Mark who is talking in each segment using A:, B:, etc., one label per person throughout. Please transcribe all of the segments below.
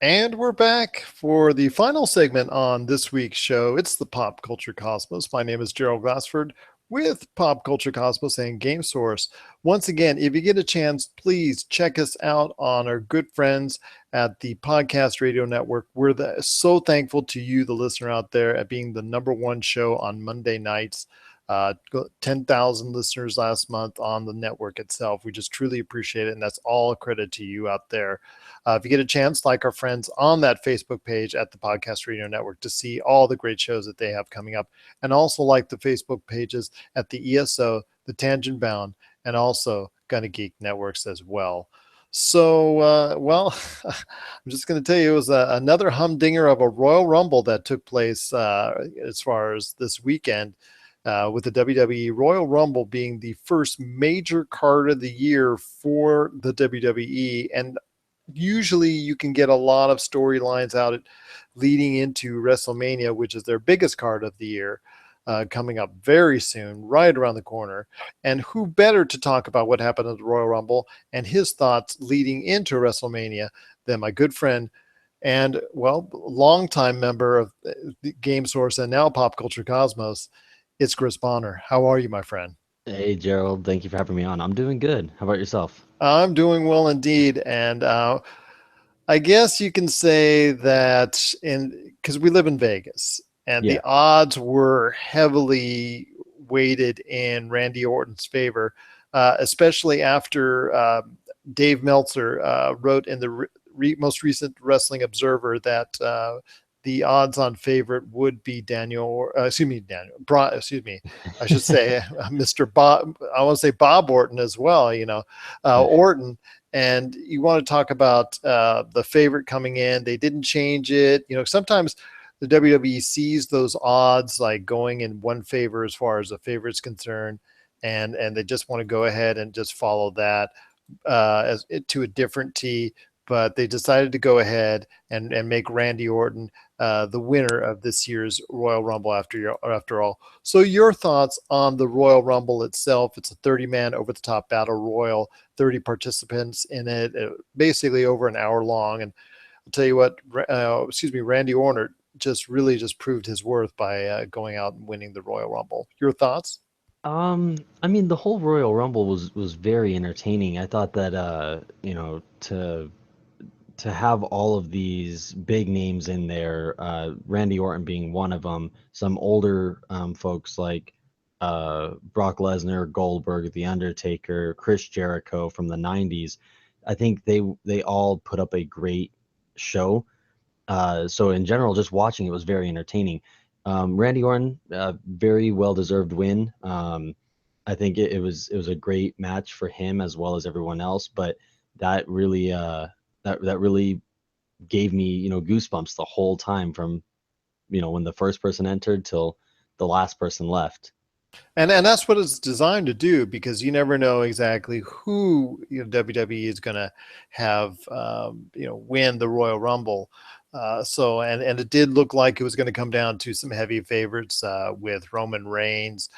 A: And we're back for the final segment on this week's show. It's the Pop Culture Cosmos. My name is Gerald Glassford with Pop Culture Cosmos and Game Source. Once again, if you get a chance, please check us out on our good friends at the Podcast Radio Network. We're so thankful to you, the listener out there, at being the number one show on Monday nights. 10,000 listeners last month on the network itself. We just truly appreciate it. And that's all a credit to you out there. If you get a chance, like our friends on that Facebook page at the Podcast Radio Network to see all the great shows that they have coming up. And also like the Facebook pages at the ESO, the Tangent Bound, and also Gonna Geek Networks as well. So, I'm just going to tell you, it was another humdinger of a Royal Rumble that took place as far as this weekend. With the WWE Royal Rumble being the first major card of the year for the WWE. And usually you can get a lot of storylines out leading into WrestleMania, which is their biggest card of the year, coming up very soon, right around the corner. And who better to talk about what happened at the Royal Rumble and his thoughts leading into WrestleMania than my good friend and, well, longtime member of the Game Source and now Pop Culture Cosmos. It's Chris Bahner. How are you, my friend?
B: Hey Gerald, thank you for having me on. I'm doing good. How about yourself?
A: I'm doing well indeed. And I guess you can say that because we live in Vegas and the
B: Yeah,
A: odds were heavily weighted in Randy Orton's favor, especially after Dave Meltzer wrote in the most recent Wrestling Observer that the odds-on favorite would be I should say Mr. Bob. I want to say Bob Orton as well. Orton. And you want to talk about the favorite coming in. They didn't change it. Sometimes the WWE sees those odds like going in one favor as far as the favorite's concerned, and they just want to go ahead and just follow that to a different T. But they decided to go ahead and make Randy Orton the winner of this year's Royal Rumble after all. So your thoughts on the Royal Rumble itself? It's a 30-man over-the-top battle royal, 30 participants in it, basically over an hour long. And I'll tell you what, Randy Orton just proved his worth by going out and winning the Royal Rumble. Your thoughts?
B: I mean the whole Royal Rumble was very entertaining. I thought that to have all of these big names in there, Randy Orton being one of them, some older folks like Brock Lesnar, Goldberg, The Undertaker, Chris Jericho from the 90s. I think they all put up a great show. So in general, just watching it was very entertaining. Randy Orton, very well deserved win. I think it was a great match for him as well as everyone else, but that really that really gave me goosebumps the whole time from when the first person entered till the last person left.
A: And that's what it's designed to do, because you never know exactly who WWE is going to have win the Royal Rumble. And it did look like it was going to come down to some heavy favorites with Roman Reigns,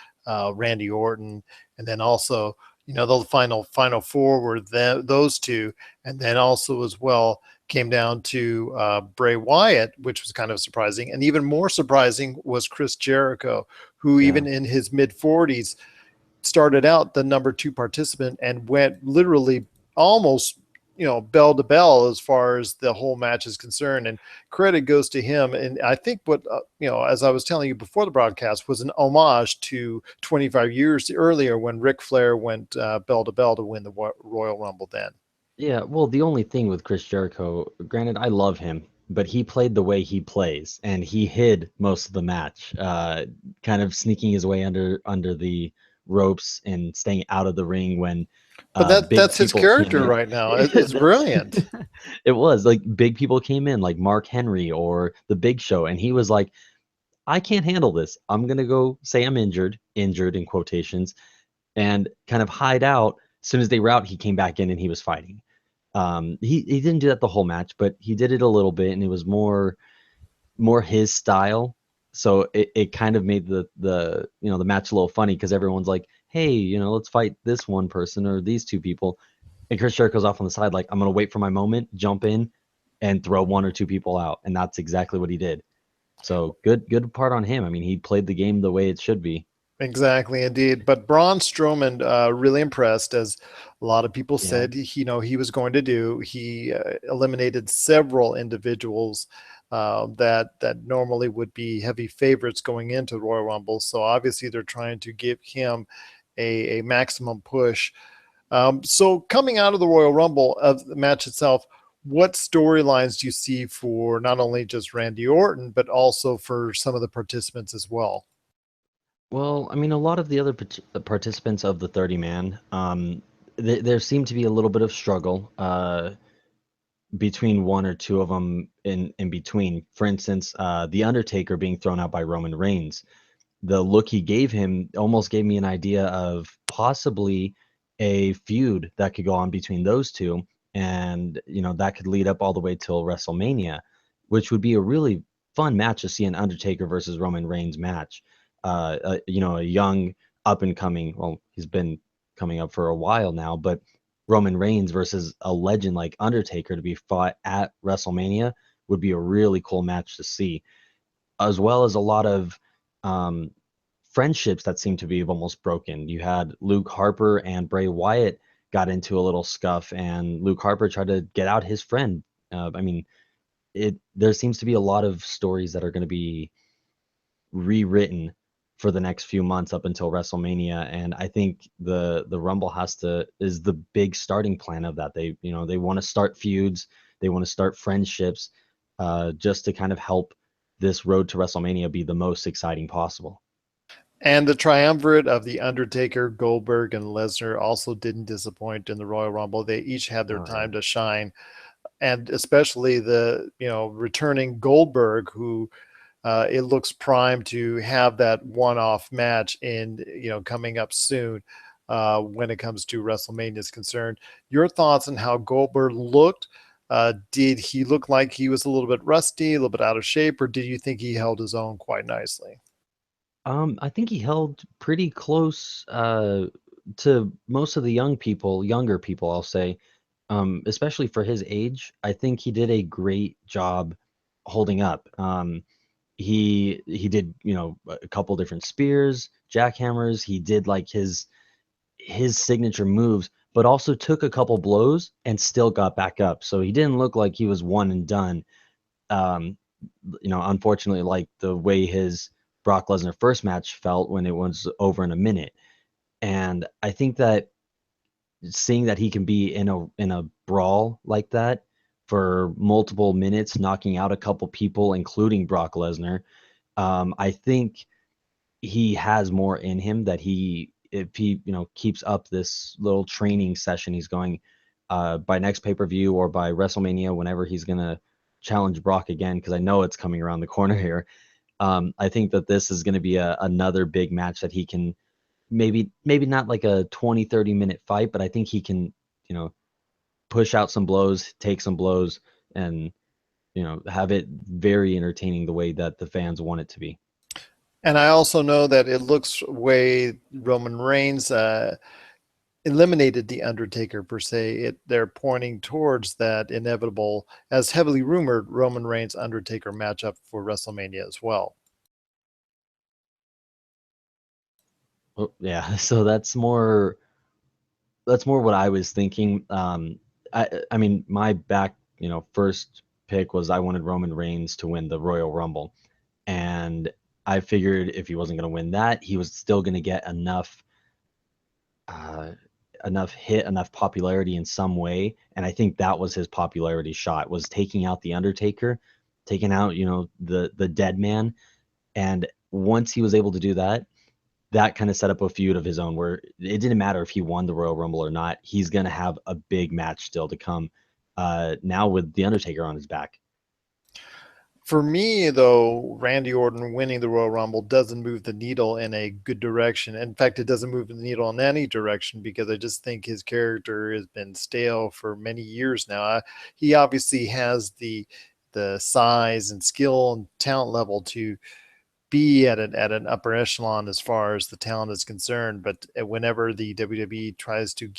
A: Randy Orton, and then also the final four were those two, and then also as well came down to Bray Wyatt, which was kind of surprising. And even more surprising was Chris Jericho, who
B: Yeah.
A: even in his mid 40s started out the number two participant and went literally almost bell to bell as far as the whole match is concerned. And credit goes to him. And I think what as I was telling you before the broadcast, was an homage to 25 years earlier when Ric Flair went bell to bell to win the Royal Rumble then.
B: Yeah, well, the only thing with Chris Jericho, granted, I love him, but he played the way he plays, and he hid most of the match, kind of sneaking his way under the ropes and staying out of the ring when
A: But
B: big
A: that's his
B: people came
A: character
B: in.
A: right now. It's
B: That's
A: brilliant.
B: it was like big people came in, like Mark Henry or the Big Show, and he was like, "I can't handle this. I'm gonna go say I'm injured in quotations, and kind of hide out." As soon as they were out, he came back in and he was fighting. He didn't do that the whole match, but he did it a little bit, and it was more his style. So it kind of made the match a little funny because everyone's like, hey, let's fight this one person or these two people, and Chris Jericho's off on the side like, I'm gonna wait for my moment, jump in, and throw one or two people out, and that's exactly what he did. So good part on him. I mean, he played the game the way it should be.
A: Exactly, indeed. But Braun Strowman really impressed, as a lot of people
B: Yeah.
A: said he was going to do. He eliminated several individuals that normally would be heavy favorites going into the Royal Rumble. So obviously they're trying to give him a maximum push. So coming out of the Royal Rumble of the match itself, what storylines do you see for not only just Randy Orton, but also for some of the participants as well?
B: Well, I mean, a lot of the other participants of the 30 man, there seemed to be a little bit of struggle between one or two of them in between. For instance, the Undertaker being thrown out by Roman Reigns. The look he gave him almost gave me an idea of possibly a feud that could go on between those two, and that could lead up all the way till WrestleMania, which would be a really fun match to see, an Undertaker versus Roman Reigns match. A young up and coming, well, he's been coming up for a while now, but Roman Reigns versus a legend like Undertaker to be fought at WrestleMania would be a really cool match to see, as well as a lot of um, friendships that seem to be almost broken. You had Luke Harper and Bray Wyatt got into a little scuff, and Luke Harper tried to get out his friend. I mean, it there seems to be a lot of stories that are going to be rewritten for the next few months up until WrestleMania, and I think the Rumble is the big starting plan of that. They want to start feuds, they want to start friendships, just to kind of help this road to WrestleMania be the most exciting possible.
A: And the triumvirate of The Undertaker, Goldberg, and Lesnar also didn't disappoint in the Royal Rumble. They each had their
B: Oh yeah.
A: time to shine. And especially the, returning Goldberg, who it looks primed to have that one-off match in, coming up soon when it comes to WrestleMania is concerned. Your thoughts on how Goldberg looked? Did he look like he was a little bit rusty, a little bit out of shape, or did you think he held his own quite nicely?
B: I think he held pretty close to most of the younger people, I'll say, especially for his age. I think he did a great job holding up. He did, a couple different spears, jackhammers. He did like his signature moves, but also took a couple blows and still got back up. So he didn't look like he was one and done. Um, Unfortunately, like the way his Brock Lesnar first match felt when it was over in a minute. And I think that seeing that he can be in a brawl like that for multiple minutes, knocking out a couple people, including Brock Lesnar, I think he has more in him that if he keeps up this little training session he's going, by next pay-per-view or by WrestleMania, whenever he's gonna challenge Brock again, because I know it's coming around the corner here. I think that this is going to be another big match that he can maybe not like a 20-30 minute fight, but I think he can, you know, push out some blows, take some blows, and have it very entertaining the way that the fans want it to be.
A: And I also know that it looks way Roman Reigns eliminated the Undertaker per se. They're pointing towards that inevitable, as heavily rumored, Roman Reigns Undertaker matchup for WrestleMania as well.
B: Oh, yeah, so that's more what I was thinking. I mean, my first pick was I wanted Roman Reigns to win the Royal Rumble, and I figured if he wasn't going to win that, he was still going to get uh, enough popularity in some way, and I think that was his popularity shot, was taking out the Undertaker, taking out the dead man, and once he was able to do that, that kind of set up a feud of his own where it didn't matter if he won the Royal Rumble or not. He's going to have a big match still to come, now with The Undertaker on his back.
A: For me, though, Randy Orton winning the Royal Rumble doesn't move the needle in a good direction. In fact, it doesn't move the needle in any direction because I just think his character has been stale for many years now. He obviously has the size and skill and talent level to be at an upper echelon as far as the talent is concerned. But whenever the WWE tries to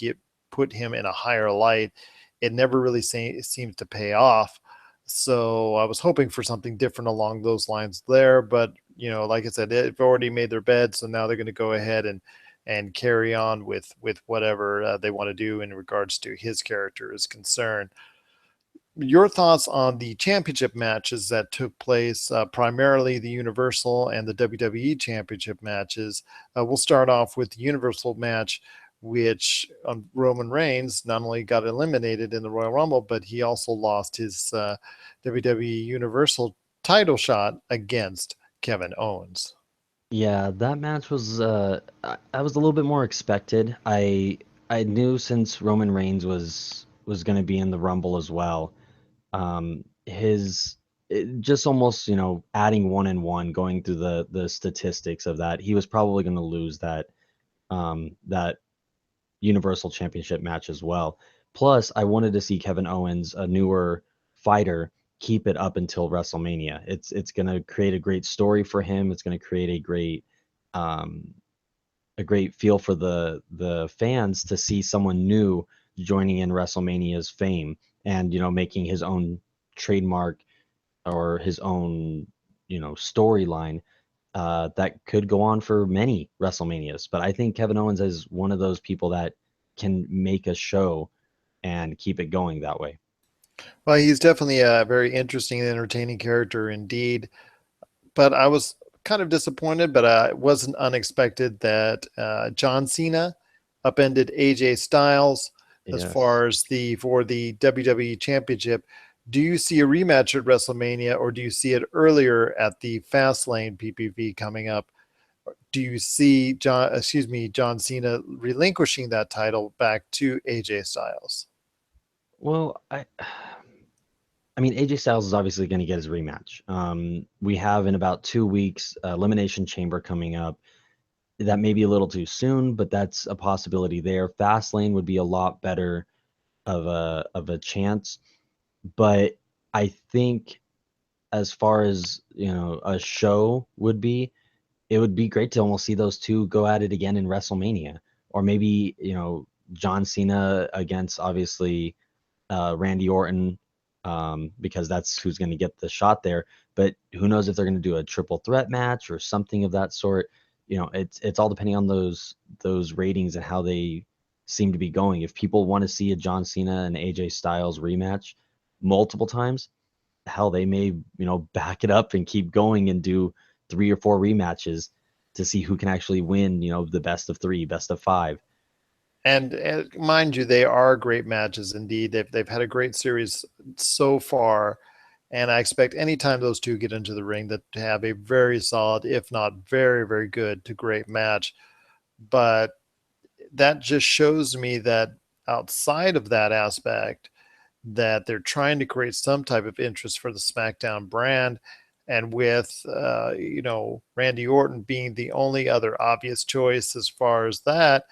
A: put him in a higher light, it never really seems to pay off. So I was hoping for something different along those lines there, but like I said, they've already made their bed, so now they're going to go ahead and carry on with whatever they want to do in regards to his character is concerned. Your thoughts on the championship matches that took place, primarily the Universal and the WWE championship matches. We'll start off with the Universal match, which Roman Reigns not only got eliminated in the Royal Rumble, but he also lost his WWE Universal title shot against Kevin Owens.
B: Yeah, that match was I was a little bit more expected. I knew since Roman Reigns was going to be in the Rumble as well. His just almost, adding one and one, going through the statistics of that, he was probably going to lose that Universal Championship match as well. Plus, I wanted to see Kevin Owens, a newer fighter, keep it up until WrestleMania. It's going to create a great story for him. It's going to create um, a great feel for the fans to see someone new joining in WrestleMania's fame, and making his own trademark or his own storyline that could go on for many WrestleManias. But I think Kevin Owens is one of those people that can make a show and keep it going that way.
A: Well, he's definitely a very interesting and entertaining character indeed. But I was kind of disappointed, but it wasn't unexpected that John Cena upended AJ Styles as
B: Yes.
A: far as the WWE Championship. Do you see a rematch at WrestleMania, or do you see it earlier at the Fastlane PPV coming up? Do you see John Cena relinquishing that title back to AJ Styles?
B: Well, I mean, AJ Styles is obviously going to get his rematch. We have in about 2 weeks Elimination Chamber coming up. That may be a little too soon, but that's a possibility there. Fastlane would be a lot better of a chance, but I think as far as a show would be, it would be great to almost see those two go at it again in WrestleMania, or maybe John Cena against obviously Randy Orton, because that's who's going to get the shot there. But who knows if they're going to do a triple threat match or something of that sort. It's all depending on those ratings and how they seem to be going. If people want to see a John Cena and AJ Styles rematch multiple times, hell, they may back it up and keep going and do 3 or 4 rematches to see who can actually win. The best of three, best of five.
A: And mind you, they are great matches indeed. They've had a great series so far, and I expect anytime those two get into the ring that to have a very solid, if not very, very good to great match. But that just shows me that outside of that aspect, that they're trying to create some type of interest for the SmackDown brand. And with Randy Orton being the only other obvious choice as far as that,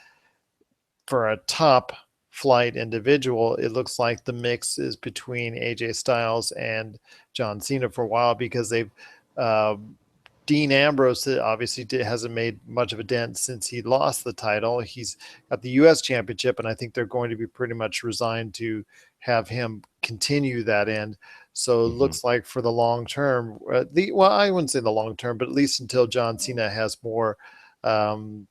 A: for a top flight individual, it looks like the mix is between AJ Styles and John Cena for a while because they've uh, Dean Ambrose obviously hasn't made much of a dent since he lost the title. He's got the U.S. Championship, and I think they're going to be pretty much resigned to have him continue that end. So it
B: Hmm.
A: looks like for the long term, well, I wouldn't say the long term, but at least until John Cena has more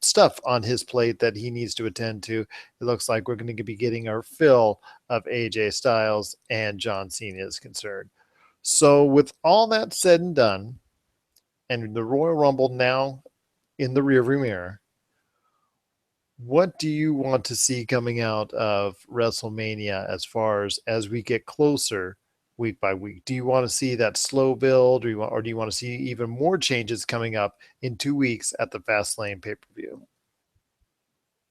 A: stuff on his plate that he needs to attend to, it looks like we're going to be getting our fill of AJ Styles and John Cena is concerned. So, with all that said and done, and the Royal Rumble now in the rearview mirror, what do you want to see coming out of WrestleMania as far as we get closer week by week? Do you want to see that slow build, or do you want to see even more changes coming up in 2 weeks at the Fastlane pay per view?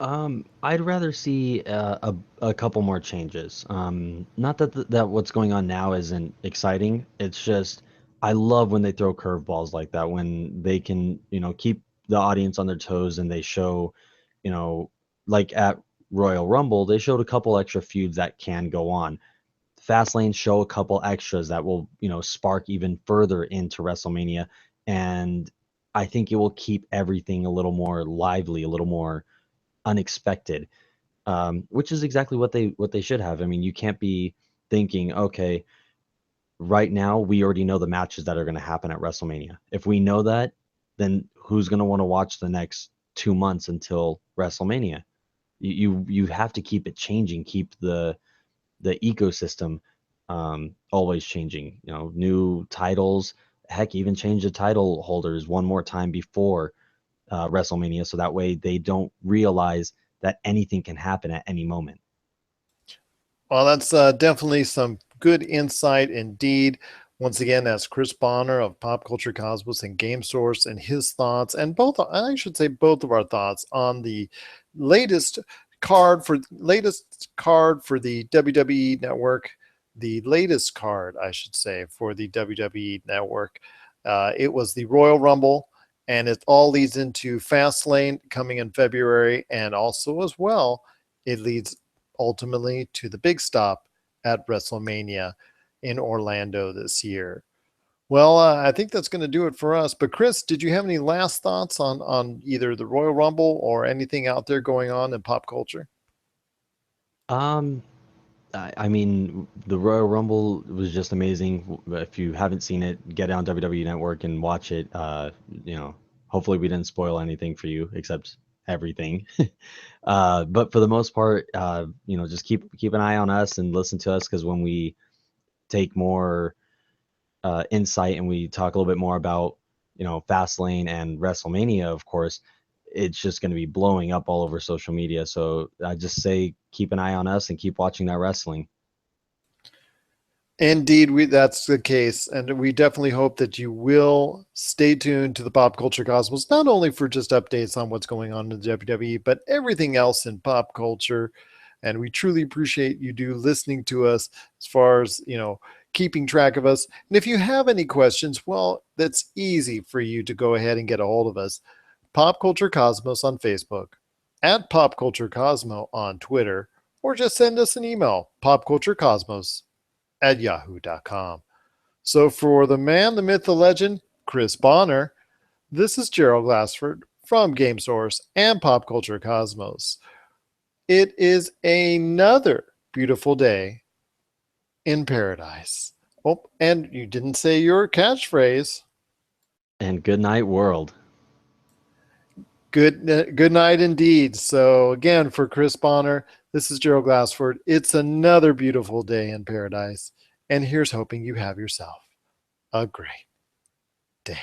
B: I'd rather see a couple more changes. Not that that what's going on now isn't exciting. It's just I love when they throw curveballs like that, when they can, keep the audience on their toes and they show, you know, like at Royal Rumble, they showed a couple extra feuds that can go on. Fastlane show a couple extras that will, spark even further into WrestleMania, and I think it will keep everything a little more lively, a little more unexpected, which is exactly what they should have. I mean, you can't be thinking, okay, right now we already know the matches that are going to happen at WrestleMania. If we know that, then who's going to want to watch the next 2 months until WrestleMania? You have to keep it changing, keep the ecosystem always changing. You know, new titles, heck, even change the title holders one more time before WrestleMania, so that way they don't realize that anything can happen at any moment.
A: Well, that's definitely some good insight indeed. Once again, that's Chris Bonner of Pop Culture Cosmos and Game Source, and his thoughts, and I should say both of our thoughts on the latest latest card for the WWE Network, the latest card, I should say, for the WWE Network. It was the Royal Rumble, and it all leads into Fastlane coming in February, and also as well, it leads ultimately to the big stop at WrestleMania in Orlando this year. Well, I think that's going to do it for us. But Chris, did you have any last thoughts on either the Royal Rumble or anything out there going on in pop culture?
B: Um, I mean, the Royal Rumble was just amazing. If you haven't seen it, get on WWE Network and watch it. You know, hopefully we didn't spoil anything for you, except everything. But for the most part, you know, just keep an eye on us and listen to us, because when we take more insight and we talk a little bit more about, you know, Fastlane and WrestleMania, of course, it's just going to be blowing up all over social media. So I just say keep an eye on us and keep watching that wrestling.
A: Indeed, that's the case. And we definitely hope that you will stay tuned to the Pop Culture Cosmos, not only for just updates on what's going on in the WWE, but everything else in pop culture. And we truly appreciate you listening to us as far as, keeping track of us. And if you have any questions, well, that's easy for you to go ahead and get a hold of us. Pop Culture Cosmos on Facebook, at Pop Culture Cosmo on Twitter, or just send us an email, popculturecosmos@yahoo.com. So for the man, the myth, the legend, Chris Bonner, this is Gerald Glassford from Game Source and Pop Culture Cosmos. It is another beautiful day in paradise. Oh, and you didn't say your catchphrase.
B: And good night, world.
A: Good night indeed. So again, for Chris Bonner, this is Gerald Glassford. It's another beautiful day in paradise. And here's hoping you have yourself a great day.